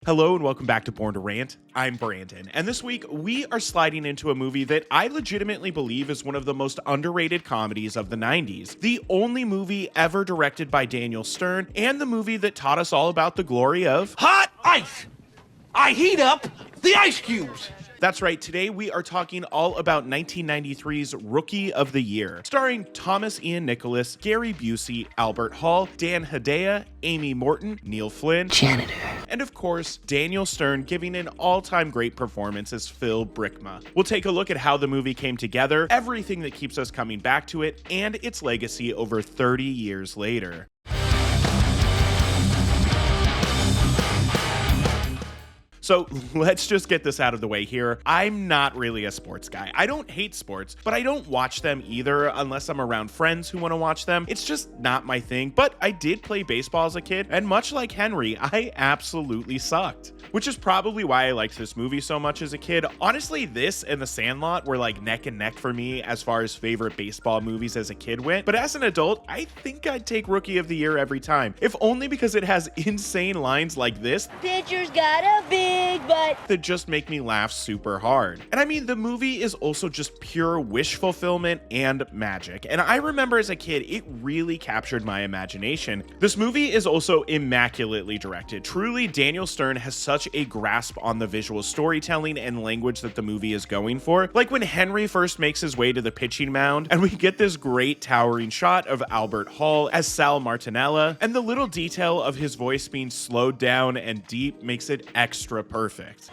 Hello and welcome back to Born to Rant. I'm Brandon, and this week we are sliding into a movie that I legitimately believe is one of the most underrated comedies of the 90s. The only movie ever directed by Daniel Stern, and the movie that taught us all about the glory of hot ice. I heat up the ice cubes. That's right, today we are talking all about 1993's Rookie of the Year, starring Thomas Ian Nicholas, Gary Busey, Albert Hall, Dan Hedaya, Amy Morton, Neil Flynn, janitor, and of course, Daniel Stern giving an all-time great performance as Phil Brickma. We'll take a look at how the movie came together, everything that keeps us coming back to it, and its legacy over 30 years later. So let's just get this out of the way here. I'm not really a sports guy. I don't hate sports, but I don't watch them either unless I'm around friends who want to watch them. It's just not my thing, but I did play baseball as a kid, and much like Henry, I absolutely sucked. Which is probably why I liked this movie so much as a kid. Honestly, this and The Sandlot were like neck and neck for me as far as favorite baseball movies as a kid went, but as an adult, I think I'd take Rookie of the Year every time, if only because it has insane lines like this. Pitcher's got a big butt. That just make me laugh super hard. And I mean, the movie is also just pure wish fulfillment and magic. And I remember as a kid, it really captured my imagination. This movie is also immaculately directed. Truly, Daniel Stern has such a grasp on the visual storytelling and language that the movie is going for. Like when Henry first makes his way to the pitching mound, and we get this great towering shot of Albert Hall as Sal Martinella, and the little detail of his voice being slowed down and deep makes it extra perfect.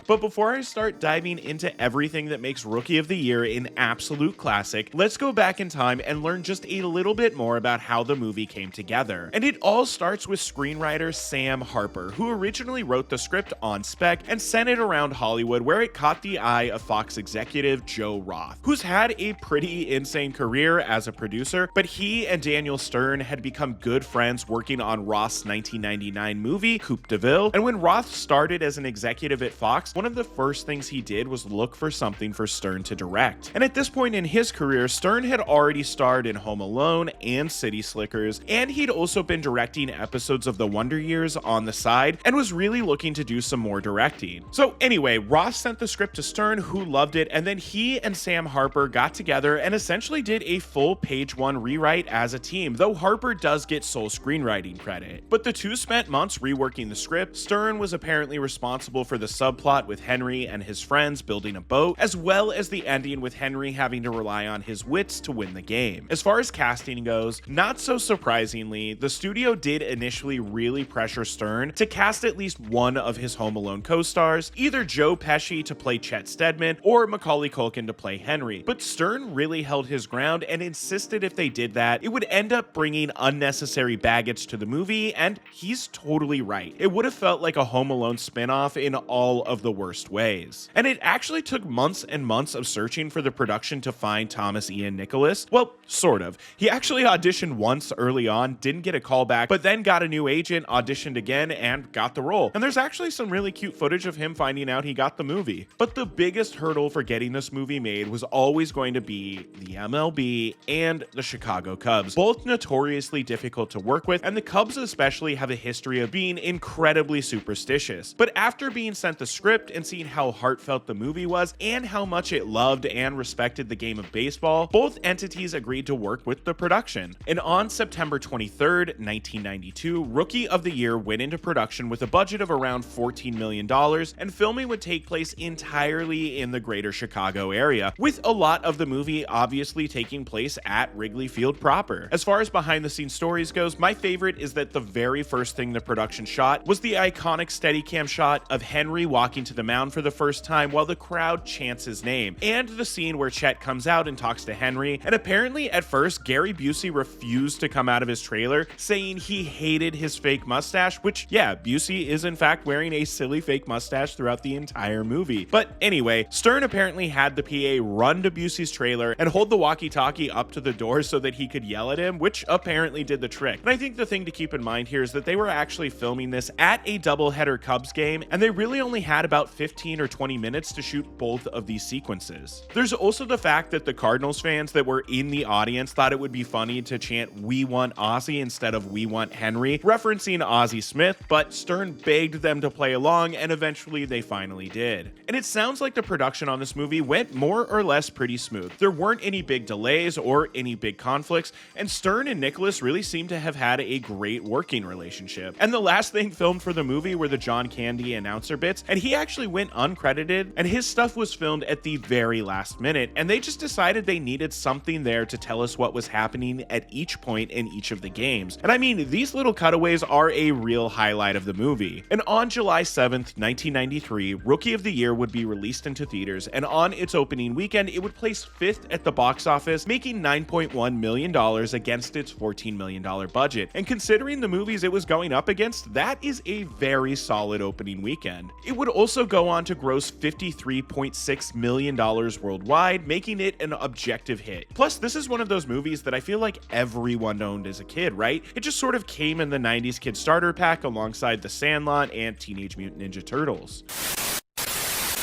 But before I start diving into everything that makes Rookie of the Year an absolute classic, let's go back in time and learn just a little bit more about how the movie came together. And it all starts with screenwriter Sam Harper, who originally wrote the script on spec and sent it around Hollywood, where it caught the eye of Fox executive Joe Roth, who's had a pretty insane career as a producer, but he and Daniel Stern had become good friends working on Roth's 1999 movie, Coupe de Ville. And when Roth started as an executive at Fox, one of the first things he did was look for something for Stern to direct. And at this point in his career, Stern had already starred in Home Alone and City Slickers, and he'd also been directing episodes of The Wonder Years on the side, and was really looking to do some more directing. So anyway, Roth sent the script to Stern, who loved it, and then he and Sam Harper got together and essentially did a full page one rewrite as a team, though Harper does get sole screenwriting credit. But the two spent months reworking the script. Stern was apparently responsible for the subplot with Henry and his friends building a boat, as well as the ending with Henry having to rely on his wits to win the game. As far as casting goes, not so surprisingly, the studio did initially really pressure Stern to cast at least one of his Home Alone co-stars, either Joe Pesci to play Chet Stedman or Macaulay Culkin to play Henry. But Stern really held his ground and insisted if they did that, it would end up bringing unnecessary baggage to the movie, and he's totally right. It would have felt like a Home Alone spinoff in all of the worst ways. And it actually took months and months of searching for the production to find Thomas Ian Nicholas. Well, sort of. He actually auditioned once early on, didn't get a call back, but then got a new agent, auditioned again, and got the role. And there's actually some really cute footage of him finding out he got the movie. But the biggest hurdle for getting this movie made was always going to be the MLB and the Chicago Cubs, both notoriously difficult to work with, and the Cubs especially have a history of being incredibly superstitious. But after being sent the script and seeing how heartfelt the movie was and how much it loved and respected the game of baseball, both entities agreed to work with the production. And on September 23rd, 1992, Rookie of the Year went into production with a budget of around $14 million, and filming would take place entirely in the greater Chicago area, with a lot of the movie obviously taking place at Wrigley Field proper. As far as behind the scenes stories goes, my favorite is that the very first thing the production shot was the iconic Steadicam shot of Henry walking to the mound for the first time while the crowd chants his name, and the scene where Chet comes out and talks to Henry. And apparently at first Gary Busey refused to come out of his trailer, saying he hated his fake mustache, which yeah, Busey is in fact wearing a silly fake mustache throughout the entire movie. But anyway, Stern apparently had the PA run to Busey's trailer and hold the walkie-talkie up to the door so that he could yell at him, which apparently did the trick. And I think the thing to keep in mind here is that they were actually filming this at a doubleheader Cubs game, and they really only had about about 15 or 20 minutes to shoot both of these sequences. There's also the fact that the Cardinals fans that were in the audience thought it would be funny to chant "We want Ozzy" instead of "We want Henry," referencing Ozzy Smith, but Stern begged them to play along, and eventually they finally did. And it sounds like the production on this movie went more or less pretty smooth. There weren't any big delays or any big conflicts, and Stern and Nicholas really seem to have had a great working relationship. And the last thing filmed for the movie were the John Candy announcer bits, and he actually went uncredited, and his stuff was filmed at the very last minute, and they just decided they needed something there to tell us what was happening at each point in each of the games. And I mean, these little cutaways are a real highlight of the movie. And on July 7th, 1993, Rookie of the Year would be released into theaters, and on its opening weekend, it would place 5th at the box office, making $9.1 million against its $14 million budget. And considering the movies it was going up against, that is a very solid opening weekend. It would also go on to gross $53.6 million worldwide, making it an objective hit. Plus, this is one of those movies that I feel like everyone owned as a kid, right? It just sort of came in the 90s kid starter pack alongside The Sandlot and Teenage Mutant Ninja Turtles.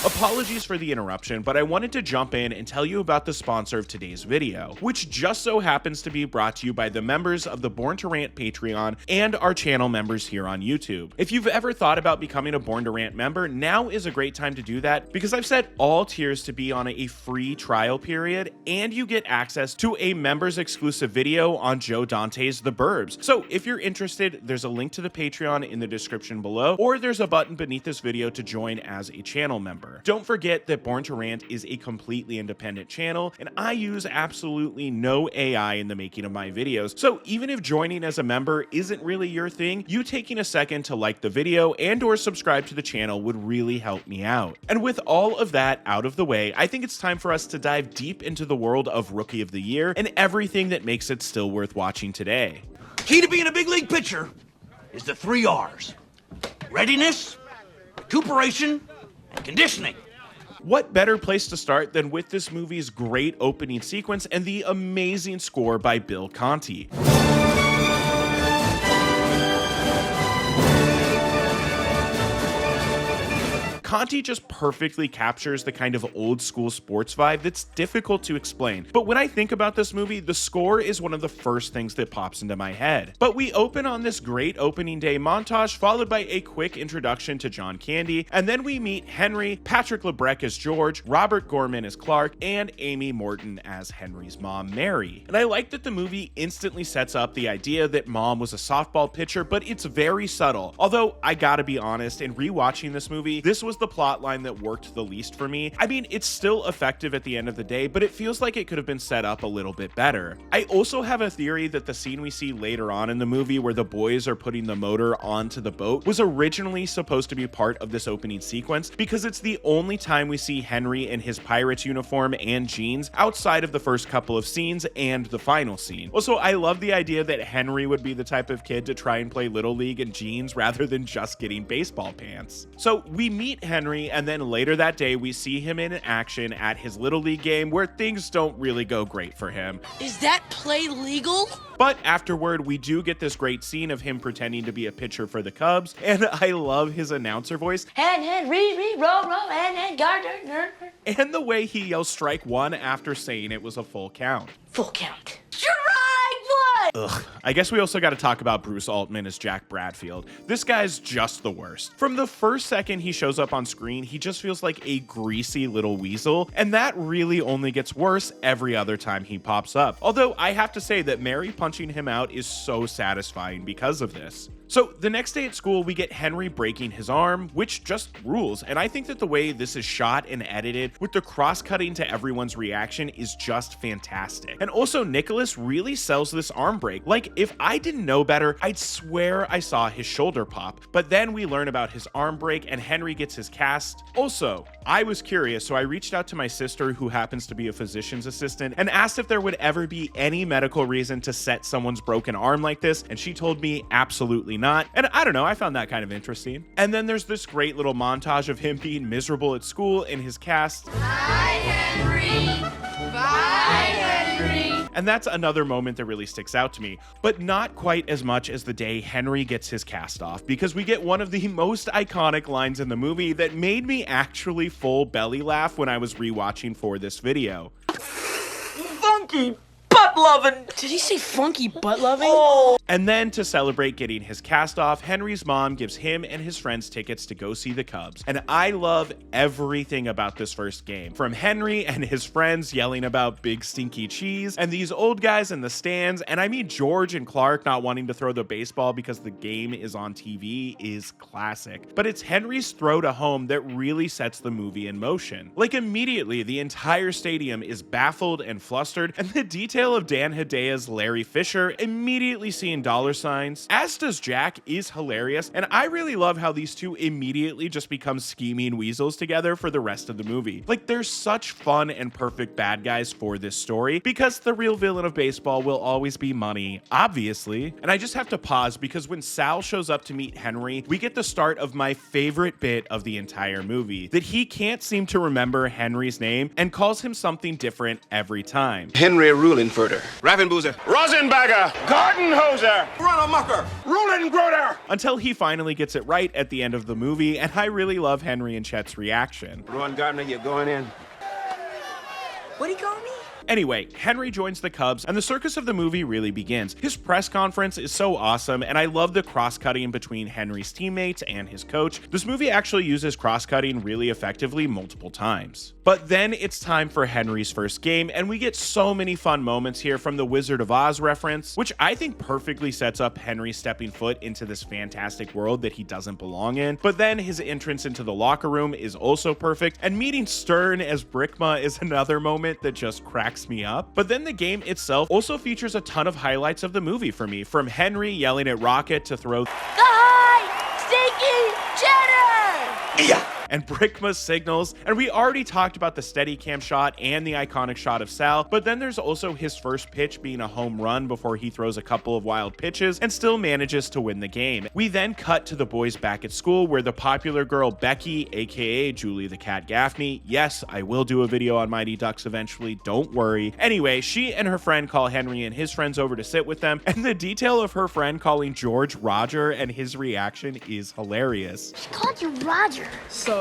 Apologies for the interruption, but I wanted to jump in and tell you about the sponsor of today's video, which just so happens to be brought to you by the members of the Born to Rant Patreon and our channel members here on YouTube. If you've ever thought about becoming a Born to Rant member, now is a great time to do that because I've set all tiers to be on a free trial period, and you get access to a members exclusive video on Joe Dante's The Burbs. So if you're interested, there's a link to the Patreon in the description below, or there's a button beneath this video to join as a channel member. Don't forget that Born to Rant is a completely independent channel, and I use absolutely no AI in the making of my videos, so even if joining as a member isn't really your thing, you taking a second to like the video and or subscribe to the channel would really help me out. And with all of that out of the way, I think it's time for us to dive deep into the world of Rookie of the Year and everything that makes it still worth watching today. Key to being a big league pitcher is the 3 R's. Readiness, recuperation, and conditioning. What better place to start than with this movie's great opening sequence and the amazing score by Bill Conti. Conti just perfectly captures the kind of old school sports vibe that's difficult to explain. But when I think about this movie, the score is one of the first things that pops into my head. But we open on this great opening day montage, followed by a quick introduction to John Candy, and then we meet Henry, Patrick LeBrec as George, Robert Gorman as Clark, and Amy Morton as Henry's mom, Mary. And I like that the movie instantly sets up the idea that mom was a softball pitcher, but it's very subtle. Although, I gotta be honest, in rewatching this movie, this was the plot line that worked the least for me. I mean, it's still effective at the end of the day, but it feels like it could have been set up a little bit better. I also have a theory that the scene we see later on in the movie where the boys are putting the motor onto the boat was originally supposed to be part of this opening sequence because it's the only time we see Henry in his pirate's uniform and jeans outside of the first couple of scenes and the final scene. Also, I love the idea that Henry would be the type of kid to try and play Little League in jeans rather than just getting baseball pants. So we meet Henry, and then later that day we see him in action at his Little League game where things don't really go great for him. Is that play legal? But afterward, we do get this great scene of him pretending to be a pitcher for the Cubs, and I love his announcer voice. Hand, read, roll, hand, Gardner. And the way he yells strike one after saying it was a full count. Full count. Strike one! Ugh. I guess we also got to talk about Bruce Altman as Jack Bradfield. This guy's just the worst. From the first second he shows up on screen, he just feels like a greasy little weasel, and that really only gets worse every other time he pops up. Although I have to say that Mary punching him out is so satisfying because of this. So the next day at school, we get Henry breaking his arm, which just rules. And I think that the way this is shot and edited with the cross-cutting to everyone's reaction is just fantastic. And also Nicholas really sells this arm break. Like, if I didn't know better, I'd swear I saw his shoulder pop. But then we learn about his arm break and Henry gets his cast. Also, I was curious, so I reached out to my sister, who happens to be a physician's assistant, and asked if there would ever be any medical reason to set someone's broken arm like this, and she told me absolutely not. And I don't know, I found that kind of interesting. And then there's this great little montage of him being miserable at school in his cast. Bye, Henry. Bye, Henry. And that's another moment that really sticks out to me, but not quite as much as the day Henry gets his cast off, because we get one of the most iconic lines in the movie that made me actually full belly laugh when I was rewatching for this video. Funky butt loving. Did he say funky butt loving? Oh. And then, to celebrate getting his cast off, Henry's mom gives him and his friends tickets to go see the Cubs. And I love everything about this first game. From Henry and his friends yelling about big stinky cheese, and these old guys in the stands, and I mean George and Clark not wanting to throw the baseball because the game is on TV is classic. But it's Henry's throw to home that really sets the movie in motion. Like, immediately, the entire stadium is baffled and flustered, and the detail of Dan Hedaya's Larry Fisher immediately seeing dollar signs, as does Jack, is hilarious, and I really love how these two immediately just become scheming weasels together for the rest of the movie. Like, they're such fun and perfect bad guys for this story, because the real villain of baseball will always be money, obviously. And I just have to pause, because when Sal shows up to meet Henry, we get the start of my favorite bit of the entire movie, that he can't seem to remember Henry's name and calls him something different every time. Henry Ruhlenfurter. Raffenboozer. Rosenberger. Gardenhoser. Runamacher. Ruhlengroder. Until he finally gets it right at the end of the movie, and I really love Henry and Chet's reaction. Ron Gardner, you're going in. What'd he call me? Anyway, Henry joins the Cubs, and the circus of the movie really begins. His press conference is so awesome, and I love the cross-cutting between Henry's teammates and his coach. This movie actually uses cross-cutting really effectively multiple times. But then it's time for Henry's first game, and we get so many fun moments here, from the Wizard of Oz reference, which I think perfectly sets up Henry stepping foot into this fantastic world that he doesn't belong in. But then his entrance into the locker room is also perfect, and meeting Stern as Brickma is another moment that just cracks me up. But then the game itself also features a ton of highlights of the movie for me, from Henry yelling at Rocket to throw The high stinky cheddar! Yeah. and Brickma's signals, and we already talked about the Steadicam shot and the iconic shot of Sal, but then there's also his first pitch being a home run before he throws a couple of wild pitches and still manages to win the game. We then cut to the boys back at school, where the popular girl Becky, aka Julie the Cat Gaffney — yes, I will do a video on Mighty Ducks eventually, don't worry. Anyway, she and her friend call Henry and his friends over to sit with them, and the detail of her friend calling George Roger and his reaction is hilarious. She called you Roger. So?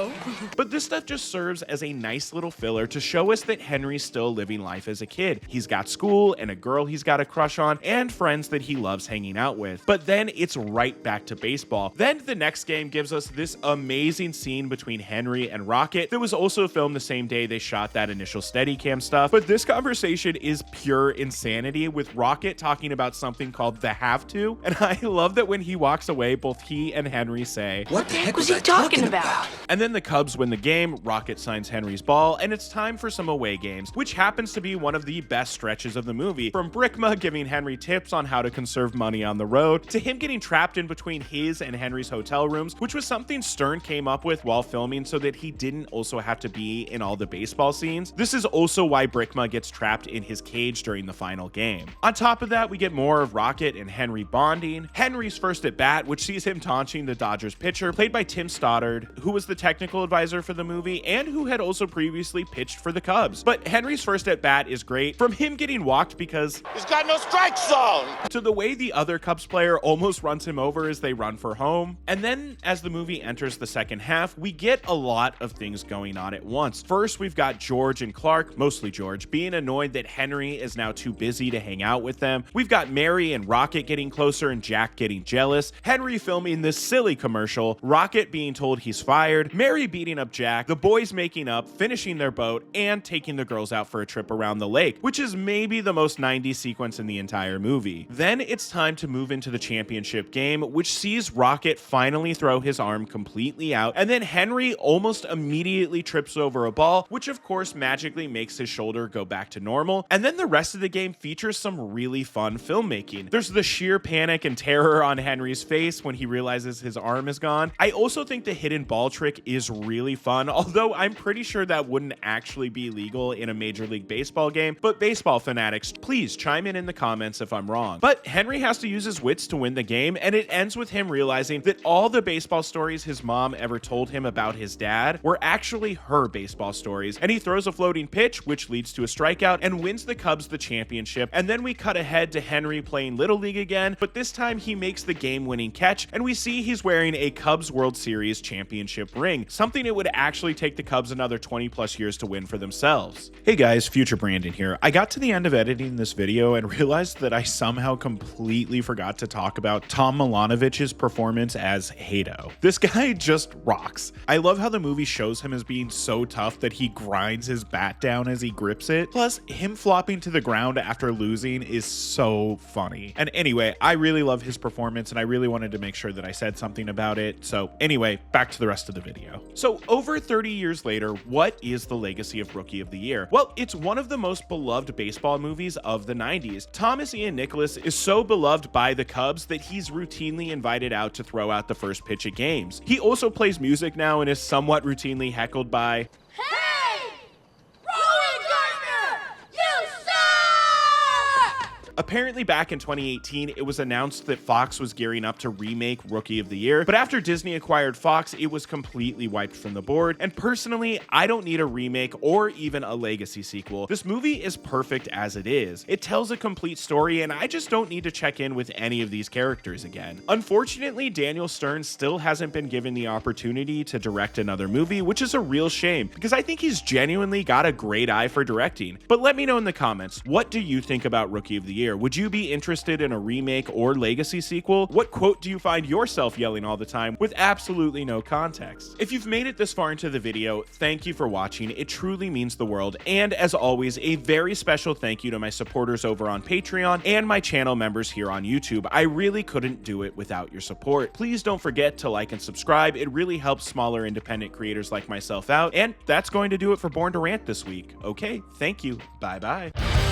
But this stuff just serves as a nice little filler to show us that Henry's still living life as a kid. He's got school and a girl he's got a crush on and friends that he loves hanging out with. But then it's right back to baseball. Then the next game gives us this amazing scene between Henry and Rocket that was also filmed the same day they shot that initial Steadicam stuff. But this conversation is pure insanity, with Rocket talking about something called the have to. And I love that when he walks away, both he and Henry say, What the heck was he talking about? And then the Cubs win the game, Rocket signs Henry's ball, and it's time for some away games, which happens to be one of the best stretches of the movie. From Brickma giving Henry tips on how to conserve money on the road, to him getting trapped in between his and Henry's hotel rooms, which was something Stern came up with while filming so that he didn't also have to be in all the baseball scenes. This is also why Brickma gets trapped in his cage during the final game. On top of that, we get more of Rocket and Henry bonding, Henry's first at bat, which sees him taunting the Dodgers pitcher, played by Tim Stoddard, who was the technical advisor for the movie and who had also previously pitched for the Cubs. But Henry's first at bat is great, from him getting walked because He's got no strike zone. to the way the other Cubs player almost runs him over as they run for home. And then as the movie enters the second half, we get a lot of things going on at once. First, we've got George and Clark, mostly George, being annoyed that Henry is now too busy to hang out with them. We've got Mary and Rocket getting closer and Jack getting jealous, Henry filming this silly commercial, Rocket being told he's fired, Mary beating up Jack, the boys making up, finishing their boat, and taking the girls out for a trip around the lake, which is maybe the most 90s sequence in the entire movie. Then it's time to move into the championship game, which sees Rocket finally throw his arm completely out, and then Henry almost immediately trips over a ball, which of course magically makes his shoulder go back to normal. And then the rest of the game features some really fun filmmaking. There's the sheer panic and terror on Henry's face when he realizes his arm is gone. I also think the hidden ball trick is is really fun, although I'm pretty sure that wouldn't actually be legal in a Major League Baseball game, but baseball fanatics, please chime in the comments if I'm wrong. But Henry has to use his wits to win the game, and it ends with him realizing that all the baseball stories his mom ever told him about his dad were actually her baseball stories, and he throws a floating pitch, which leads to a strikeout, and wins the Cubs the championship. And then we cut ahead to Henry playing Little League again, but this time he makes the game-winning catch, and we see he's wearing a Cubs World Series championship ring, something it would actually take the Cubs another 20 plus years to win for themselves. Hey guys, Future Brandon here. I got to the end of editing this video and realized that I somehow completely forgot to talk about Tom Milanovich's performance as Hato. This guy just rocks. I love how the movie shows him as being so tough that he grinds his bat down as he grips it. Plus, him flopping to the ground after losing is so funny. And anyway, I really love his performance and I really wanted to make sure that I said something about it. So anyway, back to the rest of the video. So over 30 years later, what is the legacy of Rookie of the Year? Well, it's one of the most beloved baseball movies of the 90s. Thomas Ian Nicholson is so beloved by the Cubs that he's routinely invited out to throw out the first pitch at games. He also plays music now and is somewhat routinely heckled by, apparently back in 2018, it was announced that Fox was gearing up to remake Rookie of the Year, but after Disney acquired Fox, it was completely wiped from the board, and personally, I don't need a remake or even a legacy sequel. This movie is perfect as it is. It tells a complete story, and I just don't need to check in with any of these characters again. Unfortunately, Daniel Stern still hasn't been given the opportunity to direct another movie, which is a real shame, because I think he's genuinely got a great eye for directing. But let me know in the comments, what do you think about Rookie of the Year? Would you be interested in a remake or legacy sequel? What quote do you find yourself yelling all the time with absolutely no context? If you've made it this far into the video, thank you for watching. It truly means the world. And as always, a very special thank you to my supporters over on Patreon and my channel members here on YouTube. I really couldn't do it without your support. Please don't forget to like and subscribe. It really helps smaller independent creators like myself out. And that's going to do it for Born to Rant this week. Okay, thank you. Bye-bye.